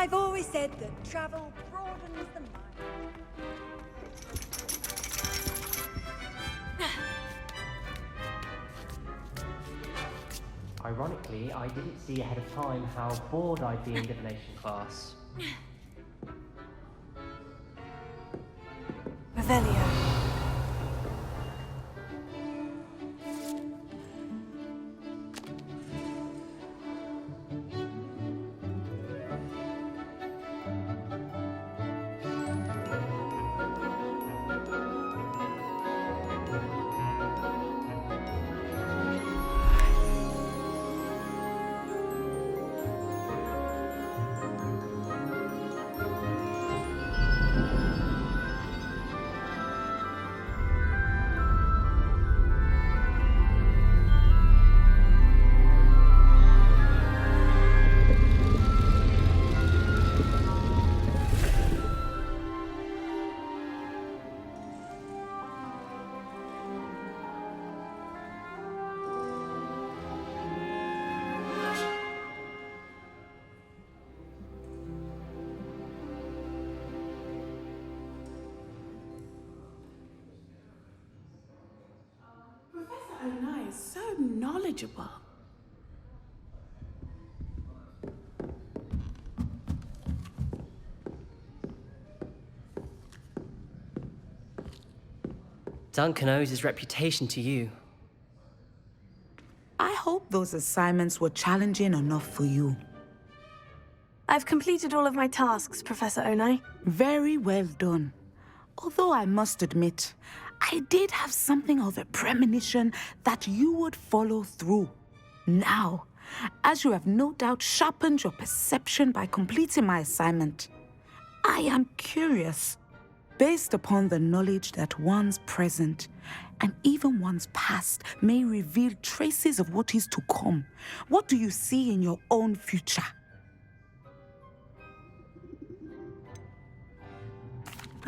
I've always said that travel broadens the mind. Ironically, I didn't see ahead of time how bored I'd be in divination class. Revelio. Onai is so knowledgeable. Duncan owes his reputation to you. I hope those assignments were challenging enough for you. I've completed all of my tasks, Professor Onai. Very well done. Although I must admit, I did have something of a premonition that you would follow through. Now, as you have no doubt sharpened your perception by completing my assignment, I am curious, based upon the knowledge that one's present and even one's past may reveal traces of what is to come. What do you see in your own future?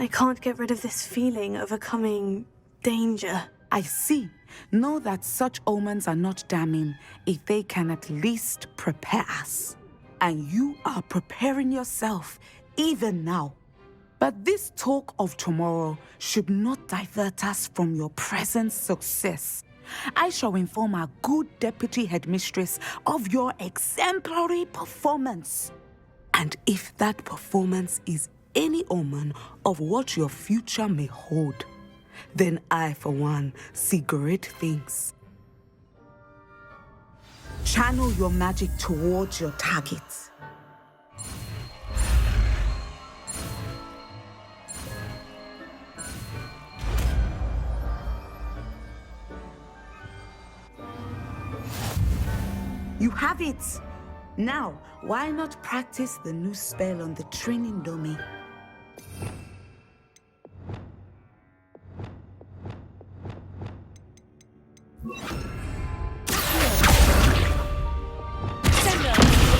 I can't get rid of this feeling overcoming danger. I see. Know that such omens are not damning if they can at least prepare us. And you are preparing yourself, even now. But this talk of tomorrow should not divert us from your present success. I shall inform our good deputy headmistress of your exemplary performance. And if that performance is any omen of what your future may hold, then I, for one, see great things. Channel your magic towards your targets. You have it! Now, why not practice the new spell on the training dummy?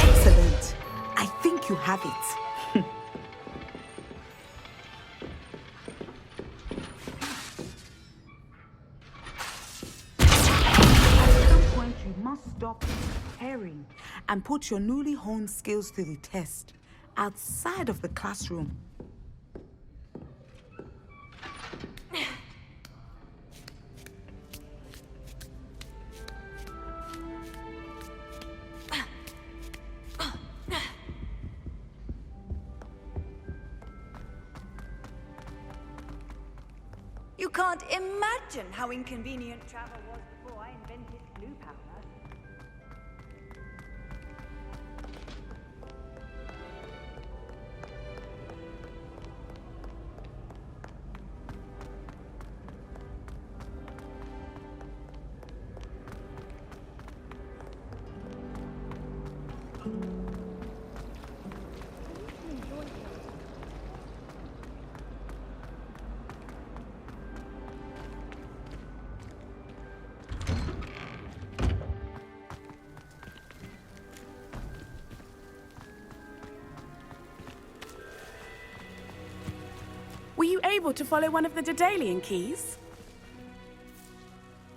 Excellent. I think you have it. At some point, you must stop preparing and put your newly honed skills to the test outside of the classroom. You can't imagine how inconvenient travel was before I invented glue powder. Were you able to follow one of the Daedalian keys?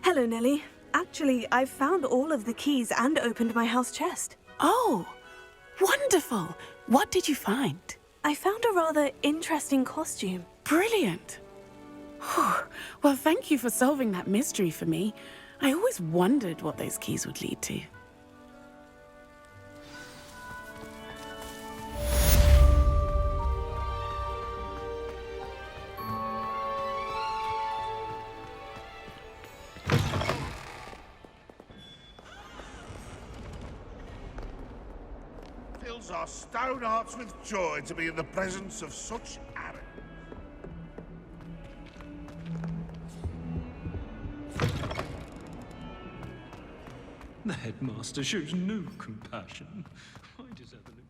Hello, Nellie. Actually, I've found all of the keys and opened my house chest. Oh, wonderful! What did you find? I found a rather interesting costume. Brilliant. Whew. Well, thank you for solving that mystery for me. I always wondered what those keys would lead to. Fills our stone hearts with joy to be in the presence of such arrogance. The headmaster shows no compassion. I deserve a location.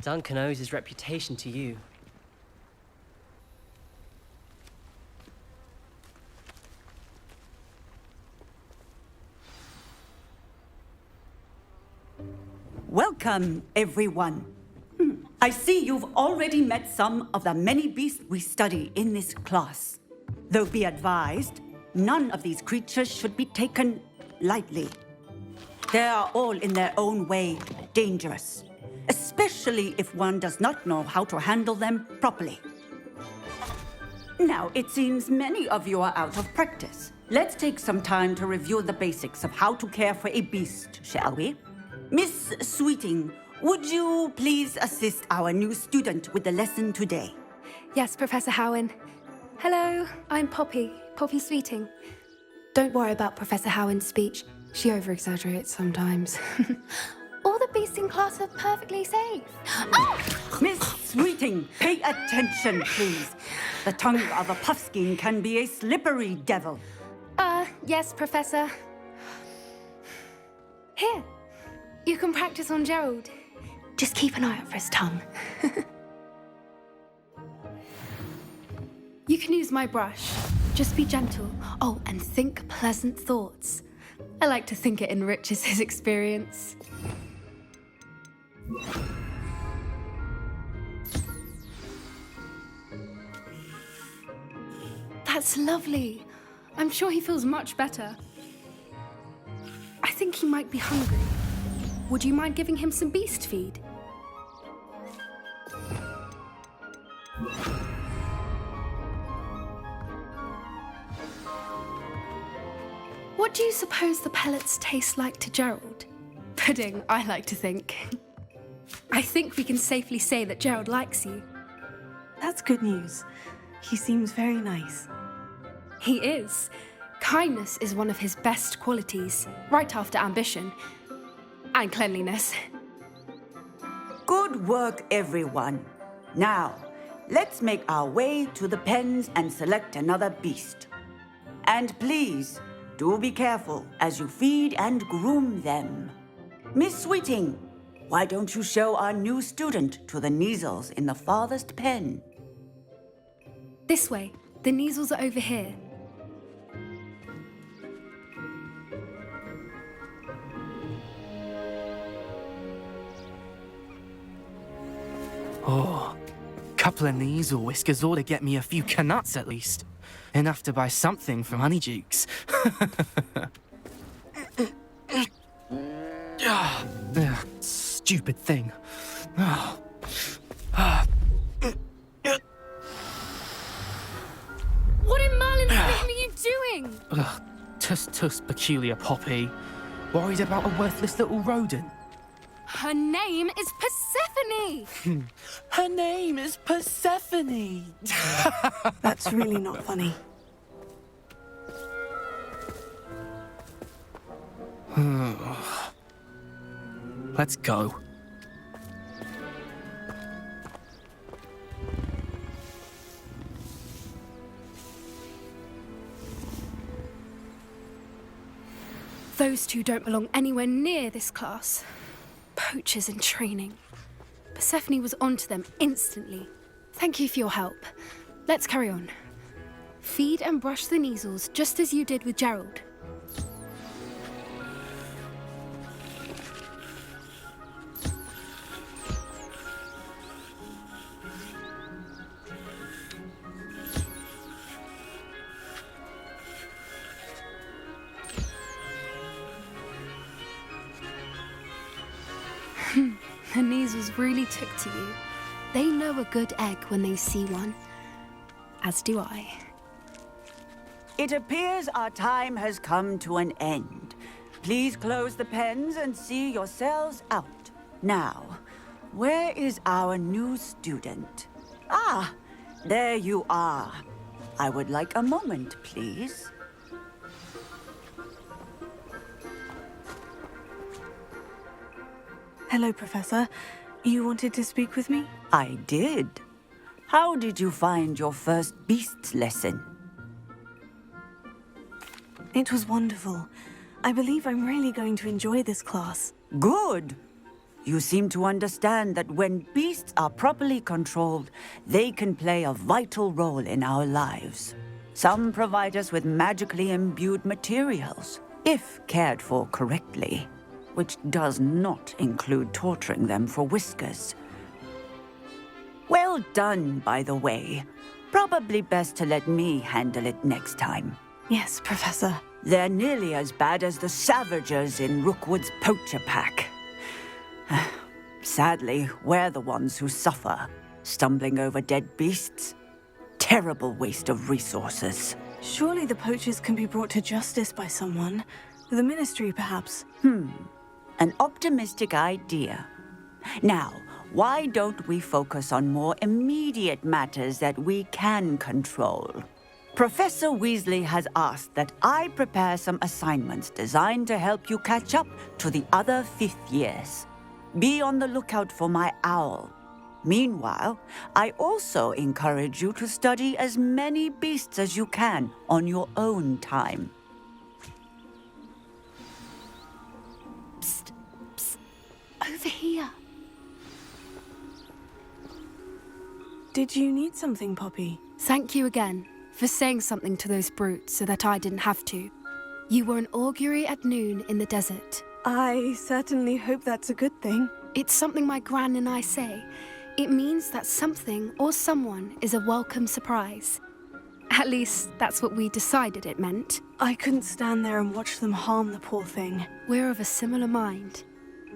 Duncan owes his reputation to you. Welcome, everyone. I see you've already met some of the many beasts we study in this class. Though be advised, none of these creatures should be taken lightly. They are all in their own way dangerous, especially if one does not know how to handle them properly. Now, it seems many of you are out of practice. Let's take some time to review the basics of how to care for a beast, shall we? Miss Sweeting, would you please assist our new student with the lesson today? Yes, Professor Howin. Hello, I'm Poppy Sweeting. Don't worry about Professor Howin's speech. She over-exaggerates sometimes. All the beasts in class are perfectly safe. Oh! Miss Sweeting, pay attention, please. The tongue of a puffskein can be a slippery devil. Yes, Professor. Here, you can practice on Gerald. Just keep an eye out for his tongue. You can use my brush. Just be gentle. Oh, and think pleasant thoughts. I like to think it enriches his experience. That's lovely. I'm sure he feels much better. I think he might be hungry. Would you mind giving him some beast feed? What do you suppose the pellets taste like to Gerald? Pudding, I like to think. I think we can safely say that Gerald likes you. That's good news. He seems very nice. He is. Kindness is one of his best qualities, right after ambition. And cleanliness. Good work, everyone. Now, let's make our way to the pens and select another beast. And please, do be careful as you feed and groom them. Miss Sweeting, why don't you show our new student to the Neasels in the farthest pen? This way. The Neasels are over here. Oh, couple of Neasel whiskers ought to get me a few canuts at least. Enough to buy something from Honeydukes. Stupid thing. What in Merlin's name are you doing? Tuss, peculiar Poppy. Worried about a worthless little rodent. Her name is Persephone! Her name is Persephone! That's really not funny. Let's go. Those two don't belong anywhere near this class. Poachers in training. Persephone was onto them instantly. Thank you for your help. Let's carry on. Feed and brush the Neasels just as you did with Gerald. The Neasels really took to you. They know a good egg when they see one. As do I. It appears our time has come to an end. Please close the pens and see yourselves out. Now, where is our new student? Ah, there you are. I would like a moment, please. Hello, Professor. You wanted to speak with me? I did. How did you find your first beasts lesson? It was wonderful. I believe I'm really going to enjoy this class. Good. You seem to understand that when beasts are properly controlled, they can play a vital role in our lives. Some provide us with magically imbued materials, if cared for correctly, which does not include torturing them for whiskers. Well done, by the way. Probably best to let me handle it next time. Yes, Professor. They're nearly as bad as the Savagers in Rookwood's poacher pack. Sadly, we're the ones who suffer, stumbling over dead beasts. Terrible waste of resources. Surely the poachers can be brought to justice by someone. The Ministry, perhaps. An optimistic idea. Now, why don't we focus on more immediate matters that we can control? Professor Weasley has asked that I prepare some assignments designed to help you catch up to the other fifth years. Be on the lookout for my owl. Meanwhile, I also encourage you to study as many beasts as you can on your own time. Psst, psst. Over here. Did you need something, Poppy? Thank you again for saying something to those brutes so that I didn't have to. You were an augury at noon in the desert. I certainly hope that's a good thing. It's something my gran and I say. It means that something or someone is a welcome surprise. At least, that's what we decided it meant. I couldn't stand there and watch them harm the poor thing. We're of a similar mind.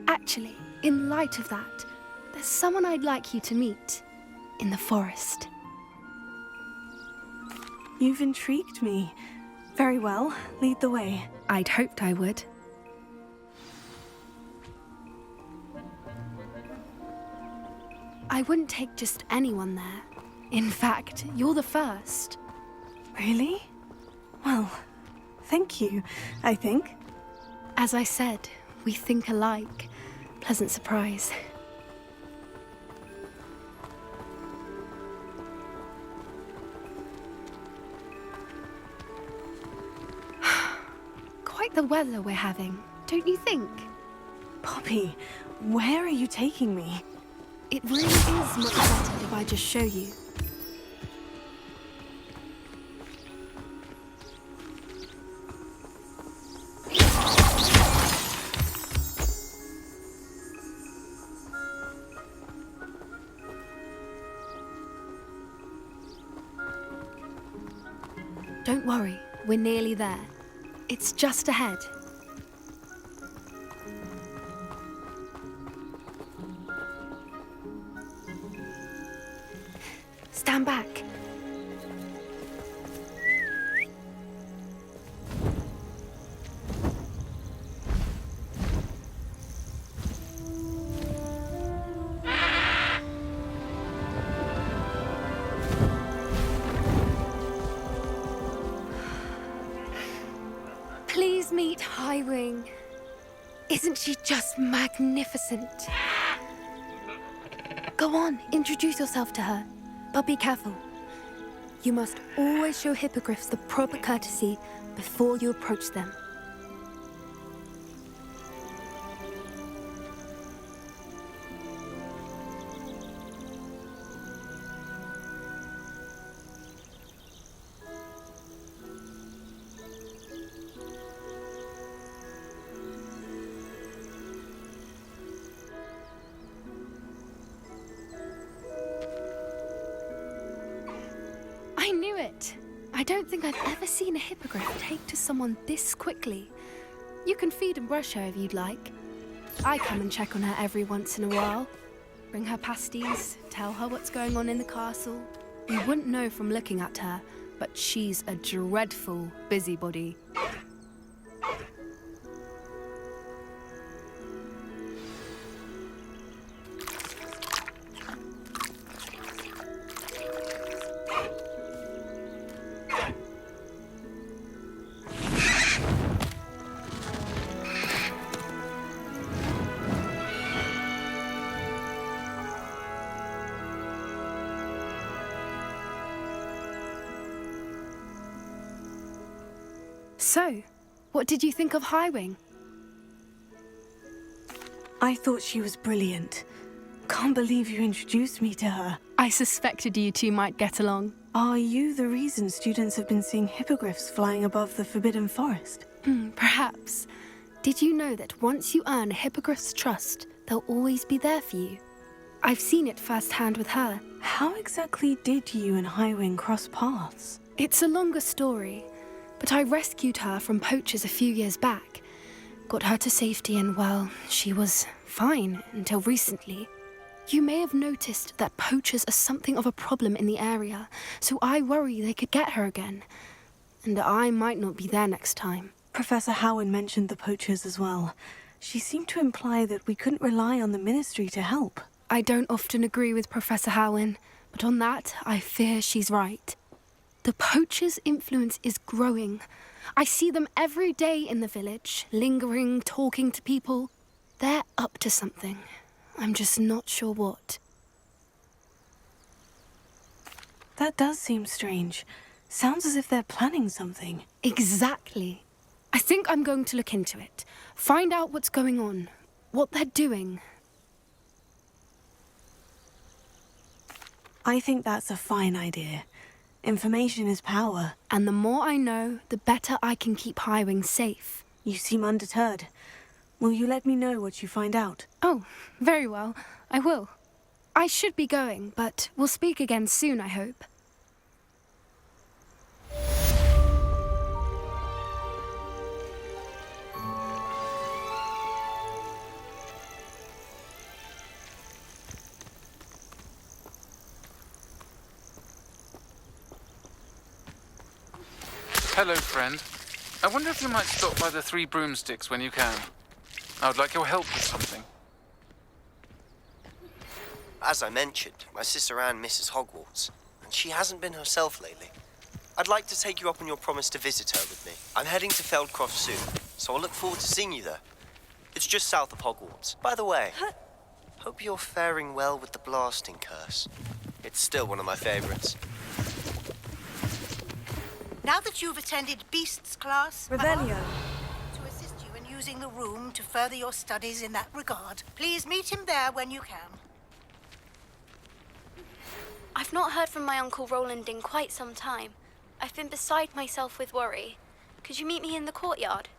Actually, in light of that, there's someone I'd like you to meet. In the forest. You've intrigued me. Very well, lead the way. I'd hoped I would. I wouldn't take just anyone there. In fact, you're the first. Really? Well, thank you, I think. As I said, we think alike. Pleasant surprise. Quite the weather we're having, don't you think? Poppy, where are you taking me? It really is much better if I just show you. Don't worry, we're nearly there. It's just ahead. Stand back. Please meet Highwing. Isn't she just magnificent? Go on, introduce yourself to her. But be careful. You must always show hippogriffs the proper courtesy before you approach them. don't think I've ever seen a hippogriff take to someone this quickly. You can feed and brush her if you'd like. I come and check on her every once in a while. Bring her pasties, tell her what's going on in the castle. You wouldn't know from looking at her, but she's a dreadful busybody. So, what did you think of Highwing? I thought she was brilliant. Can't believe you introduced me to her. I suspected you two might get along. Are you the reason students have been seeing hippogriffs flying above the Forbidden Forest? Perhaps. Did you know that once you earn a hippogriff's trust, they'll always be there for you? I've seen it firsthand with her. How exactly did you and Highwing cross paths? It's a longer story, but I rescued her from poachers a few years back. Got her to safety and, well, she was fine until recently. You may have noticed that poachers are something of a problem in the area, so I worry they could get her again. And I might not be there next time. Professor Howen mentioned the poachers as well. She seemed to imply that we couldn't rely on the Ministry to help. I don't often agree with Professor Howen, but on that, I fear she's right. The poachers' influence is growing. I see them every day in the village, lingering, talking to people. They're up to something. I'm just not sure what. That does seem strange. Sounds as if they're planning something. Exactly. I think I'm going to look into it. Find out what's going on, what they're doing. I think that's a fine idea. Information is power. And the more I know, the better I can keep Highwing safe. You seem undeterred. Will you let me know what you find out? Oh, very well. I will. I should be going, but we'll speak again soon, I hope. Hello, friend. I wonder if you might stop by the Three Broomsticks when you can. I would like your help with something. As I mentioned, my sister Anne misses Hogwarts, and she hasn't been herself lately. I'd like to take you up on your promise to visit her with me. I'm heading to Feldcroft soon, so I'll look forward to seeing you there. It's just south of Hogwarts. By the way, hope you're faring well with the blasting curse. It's still one of my favorites. Now that you've attended Beasts class, Revelio. To assist you in using the room to further your studies in that regard, please meet him there when you can. I've not heard from my Uncle Roland in quite some time. I've been beside myself with worry. Could you meet me in the courtyard?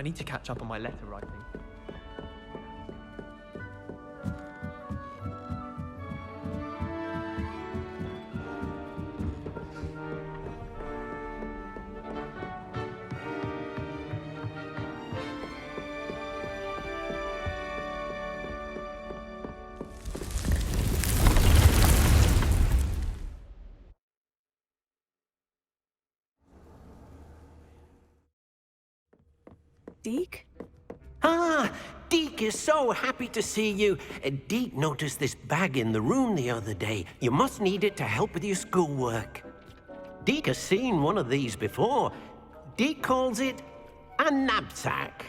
I need to catch up on my letter writing. Deke? Ah, Deke is so happy to see you. Deke noticed this bag in the room the other day. You must need it to help with your schoolwork. Deke has seen one of these before. Deke calls it a knapsack.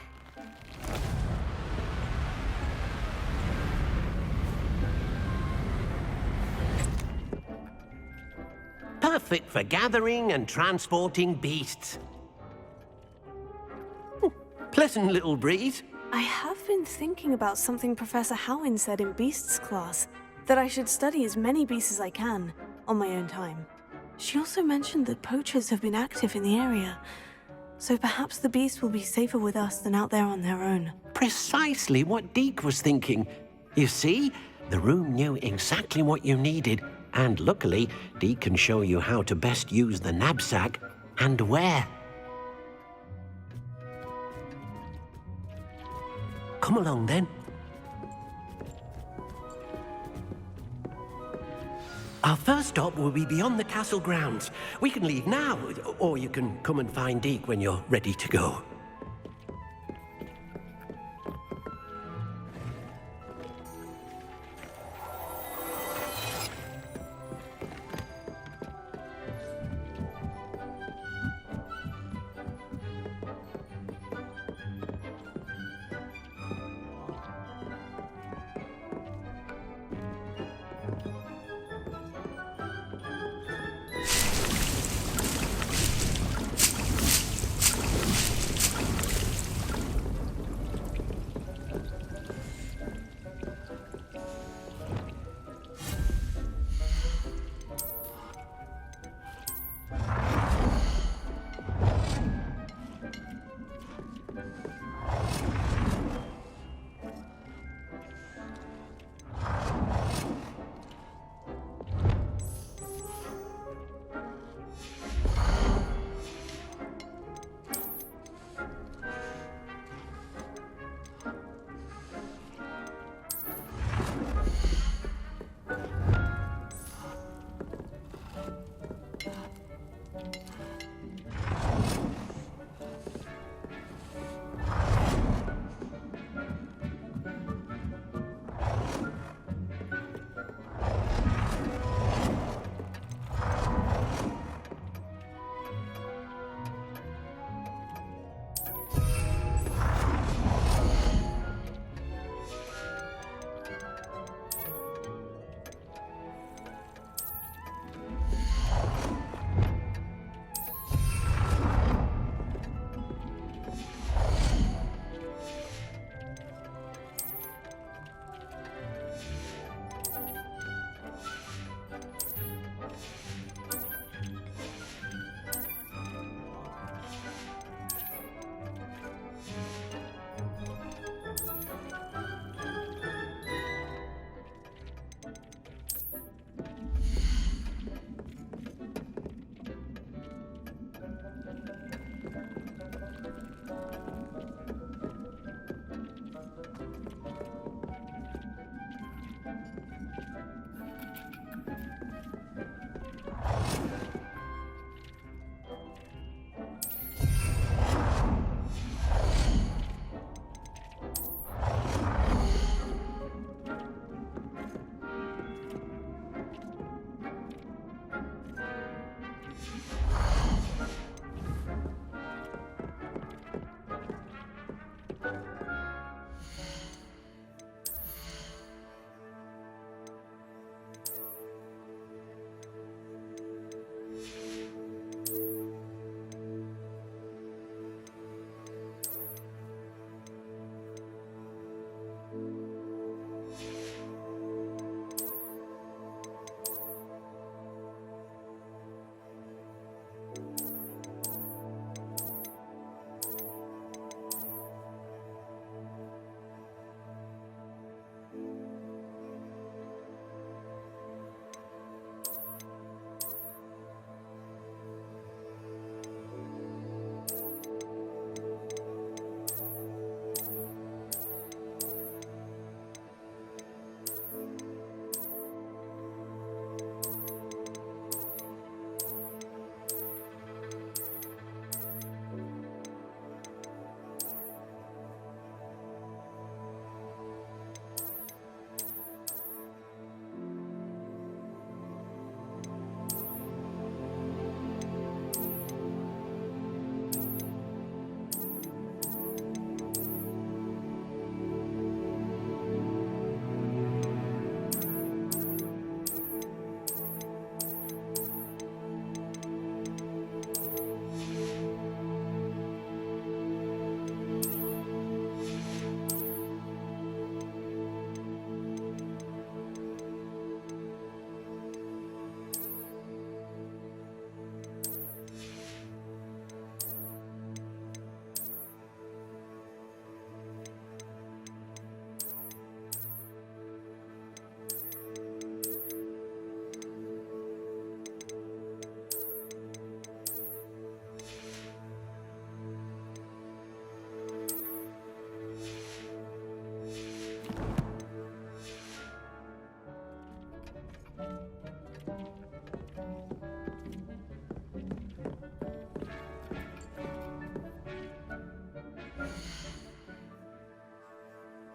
Perfect for gathering and transporting beasts. Pleasant little breeze. I have been thinking about something Professor Howin said in Beasts class, that I should study as many beasts as I can, on my own time. She also mentioned that poachers have been active in the area, so perhaps the beasts will be safer with us than out there on their own. Precisely what Deke was thinking. You see, the room knew exactly what you needed, and luckily, Deke can show you how to best use the knapsack and where. Come along, then. Our first stop will be beyond the castle grounds. We can leave now, or you can come and find Deke when you're ready to go.